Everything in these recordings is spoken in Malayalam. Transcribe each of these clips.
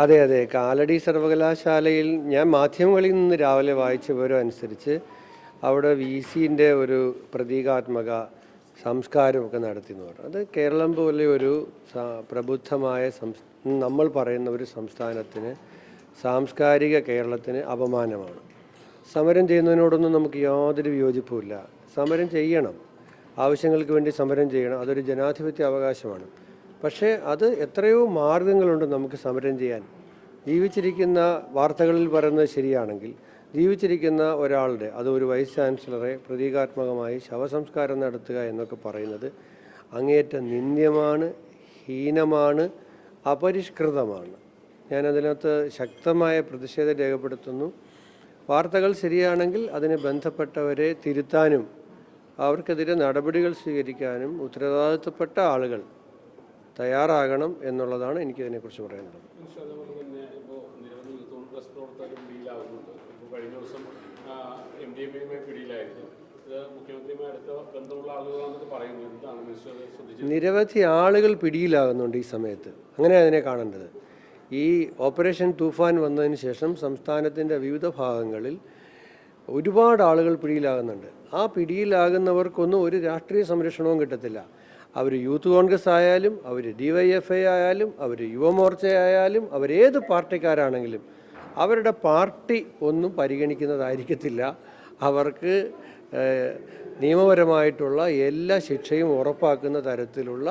അതെ അതെ, കാലടി സർവകലാശാലയിൽ ഞാൻ മാധ്യമങ്ങളിൽ നിന്ന് രാവിലെ വായിച്ച വിവരം അനുസരിച്ച് അവിടെ VC-ൻ്റെ ഒരു പ്രതീകാത്മക സംസ്കാരമൊക്കെ നടത്തി എന്ന് പറഞ്ഞു. അത് കേരളം പോലെ ഒരു പ്രബുദ്ധമായ നമ്മൾ പറയുന്ന ഒരു സംസ്ഥാനത്തിന്, സാംസ്കാരിക കേരളത്തിന് അപമാനമാണ്. സമരം ചെയ്യുന്നതിനോടൊന്നും നമുക്ക് യാതൊരു വിയോജിപ്പുമില്ല. സമരം ചെയ്യണം, ആവശ്യങ്ങൾക്ക് വേണ്ടി സമരം ചെയ്യണം, അതൊരു ജനാധിപത്യ അവകാശമാണ്. പക്ഷേ അത് എത്രയോ മാർഗങ്ങളുണ്ട് നമുക്ക് സമരം ചെയ്യാൻ. ജീവിച്ചിരിക്കുന്ന വാർത്തകളിൽ പറയുന്നത് ശരിയാണെങ്കിൽ ജീവിച്ചിരിക്കുന്ന ഒരാളുടെ, അത് ഒരു വൈസ് ചാൻസലറെ പ്രതീകാത്മകമായി ശവസംസ്കാരം നടത്തുക എന്നൊക്കെ പറയുന്നത് അങ്ങേയറ്റം നിന്ദ്യമാണ്, ഹീനമാണ്, അപരിഷ്കൃതമാണ്. ഞാനതിനകത്ത് ശക്തമായ പ്രതിഷേധം രേഖപ്പെടുത്തുന്നു. വാർത്തകൾ ശരിയാണെങ്കിൽ അതിനെ ബന്ധപ്പെട്ടവരെ തിരുത്താനും അവർക്കെതിരെ നടപടികൾ സ്വീകരിക്കാനും ഉത്തരവാദിത്തപ്പെട്ട ആളുകൾ തയ്യാറാകണം എന്നുള്ളതാണ് എനിക്കതിനെക്കുറിച്ച് പറയാനുള്ളത്. നിരവധി ആളുകൾ പിടിയിലാകുന്നുണ്ട് ഈ സമയത്ത്. അങ്ങനെ അതിനെ കാണേണ്ടത്. ഈ ഓപ്പറേഷൻ തൂഫാൻ വന്നതിന് ശേഷം സംസ്ഥാനത്തിൻ്റെ വിവിധ ഭാഗങ്ങളിൽ ഒരുപാട് ആളുകൾ പിടിയിലാകുന്നുണ്ട്. ആ പിടിയിലാകുന്നവർക്കൊന്നും ഒരു രാഷ്ട്രീയ സംരക്ഷണവും കിട്ടത്തില്ല. അവർ യൂത്ത് കോൺഗ്രസ് ആയാലും, അവർ DYFI ആയാലും, അവർ യുവമോർച്ച ആയാലും, അവരേത് പാർട്ടിക്കാരാണെങ്കിലും അവരുടെ പാർട്ടി ഒന്നും പരിഗണിക്കുന്നതായിരിക്കത്തില്ല. അവർക്ക് നിയമപരമായിട്ടുള്ള എല്ലാ ശിക്ഷയും ഉറപ്പാക്കുന്ന തരത്തിലുള്ള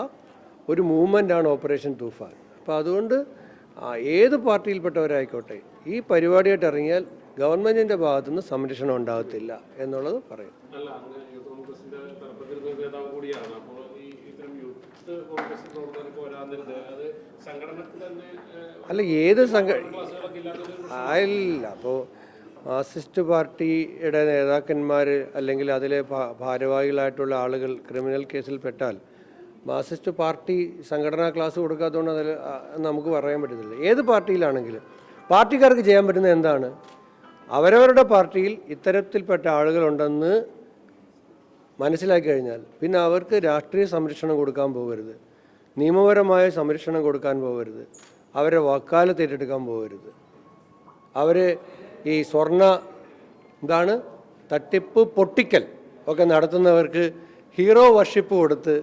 ഒരു മൂവ്മെൻ്റാണ് ഓപ്പറേഷൻ തൂഫാൻ. അപ്പോൾ അതുകൊണ്ട് ഏത് പാർട്ടിയിൽപ്പെട്ടവരായിക്കോട്ടെ ഈ പരിപാടിയായിട്ട് ഇറങ്ങിയാൽ ഗവൺമെൻറ്റിൻ്റെ ഭാഗത്തുനിന്ന് സംരക്ഷണം ഉണ്ടാകത്തില്ല എന്നുള്ളത് പറയും. അല്ല, ഏത് അല്ല, അപ്പോൾ മാർക്സിസ്റ്റ് പാർട്ടിയുടെ നേതാക്കന്മാർ അല്ലെങ്കിൽ അതിലെ ഭാരവാഹികളായിട്ടുള്ള ആളുകൾ ക്രിമിനൽ കേസിൽ പെട്ടാൽ മാർക്സിസ്റ്റ് പാർട്ടി സംഘടനാ ക്ലാസ് കൊടുക്കാത്തതുകൊണ്ട് അതിൽ നമുക്ക് പറയാൻ പറ്റത്തില്ല. ഏത് പാർട്ടിയിലാണെങ്കിലും പാർട്ടിക്കാർക്ക് ചെയ്യാൻ പറ്റുന്നത് എന്താണ്? അവരവരുടെ പാർട്ടിയിൽ ഇത്തരത്തിൽപ്പെട്ട ആളുകളുണ്ടെന്ന് മനസ്സിലാക്കി കഴിഞ്ഞാൽ പിന്നെ അവർക്ക് രാഷ്ട്രീയ സംരക്ഷണം കൊടുക്കാൻ പോകരുത്, നിയമപരമായ സംരക്ഷണം കൊടുക്കാൻ പോകരുത്, അവരെ വക്കാലത്ത് ഏറ്റെടുക്കാൻ പോകരുത്. അവർ ഈ തട്ടിപ്പ് പൊട്ടിക്കൽ ഒക്കെ നടത്തുന്നവർക്ക് ഹീറോ വർഷിപ്പ് കൊടുത്ത്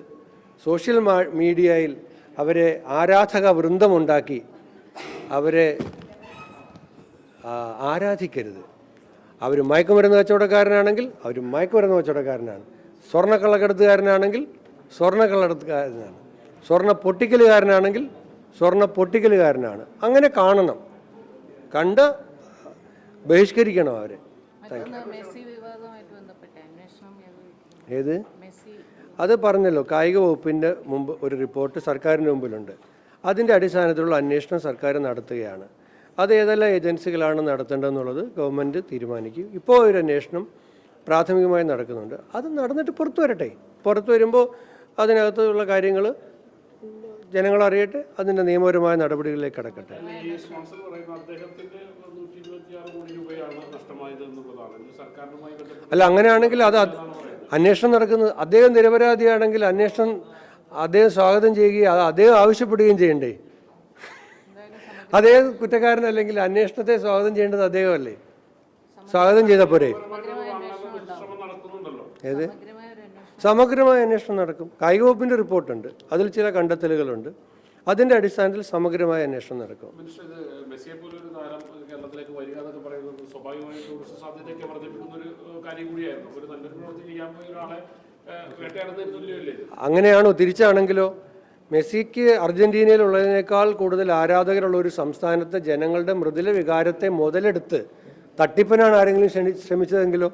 സോഷ്യൽ മീഡിയയിൽ അവരെ ആരാധക വൃന്ദമുണ്ടാക്കി അവരെ ആരാധിക്കരുത്. അവർ മയക്കുമരുന്ന് കച്ചവടക്കാരനാണെങ്കിൽ അവർ മയക്കുമരുന്ന് കച്ചവടക്കാരനാണ്, സ്വർണ്ണക്കള്ളക്കടത്തുകാരനാണെങ്കിൽ സ്വർണ്ണക്കള്ളക്കടത്തുകാരനാണ്, സ്വർണ്ണ പൊട്ടിക്കലുകാരനാണെങ്കിൽ സ്വർണ്ണ പൊട്ടിക്കലുകാരനാണ്. അങ്ങനെ കാണണം, കണ്ട് ബഹിഷ്കരിക്കണം അവരെ. ഏത്? അത് പറഞ്ഞല്ലോ, കായിക വകുപ്പിൻ്റെ മുമ്പ് ഒരു റിപ്പോർട്ട് സർക്കാരിൻ്റെ മുമ്പിലുണ്ട്. അതിൻ്റെ അടിസ്ഥാനത്തിലുള്ള അന്വേഷണം സർക്കാർ നടത്തുകയാണ്. അത് ഏതെല്ലാം ഏജൻസികളാണ് നടത്തേണ്ടതെന്നുള്ളത് ഗവൺമെൻറ് തീരുമാനിക്കും. ഇപ്പോൾ ഒരു അന്വേഷണം പ്രാഥമികമായി നടക്കുന്നുണ്ട്. അത് നടന്നിട്ട് പുറത്തു വരട്ടെ. പുറത്തു വരുമ്പോൾ അതിനകത്തുള്ള കാര്യങ്ങൾ ജനങ്ങളറിയട്ടെ, അതിൻ്റെ നിയമപരമായ നടപടികളിലേക്ക് കടക്കട്ടെ. അല്ല, അങ്ങനെയാണെങ്കിൽ അത് അന്വേഷണം നടക്കുന്നത്, അദ്ദേഹം നിരപരാധിയാണെങ്കിൽ അന്വേഷണം അദ്ദേഹം സ്വാഗതം ചെയ്യുകയും അത് അദ്ദേഹം ആവശ്യപ്പെടുകയും ചെയ്യണ്ടേ? അദ്ദേഹം കുറ്റക്കാരനല്ലെങ്കിൽ അന്വേഷണത്തെ സ്വാഗതം ചെയ്യേണ്ടത് അദ്ദേഹമല്ലേ? സ്വാഗതം ചെയ്ത പോരെ? ഏത്? സമഗ്രമായ അന്വേഷണം നടക്കും. കായിക വകുപ്പിൻ്റെ റിപ്പോർട്ടുണ്ട്, അതിൽ ചില കണ്ടെത്തലുകളുണ്ട്. അതിൻ്റെ അടിസ്ഥാനത്തിൽ സമഗ്രമായ അന്വേഷണം നടക്കും. അങ്ങനെയാണോ? തിരിച്ചാണെങ്കിലോ? മെസ്സിക്ക് അർജന്റീനയിലുള്ളതിനേക്കാൾ കൂടുതൽ ആരാധകരുള്ള ഒരു സംസ്ഥാനത്തെ ജനങ്ങളുടെ മൃദുല വികാരത്തെ മുതലെടുത്ത് തട്ടിപ്പിനാണ് ആരെങ്കിലും ശ്രമിച്ചതെങ്കിലോ?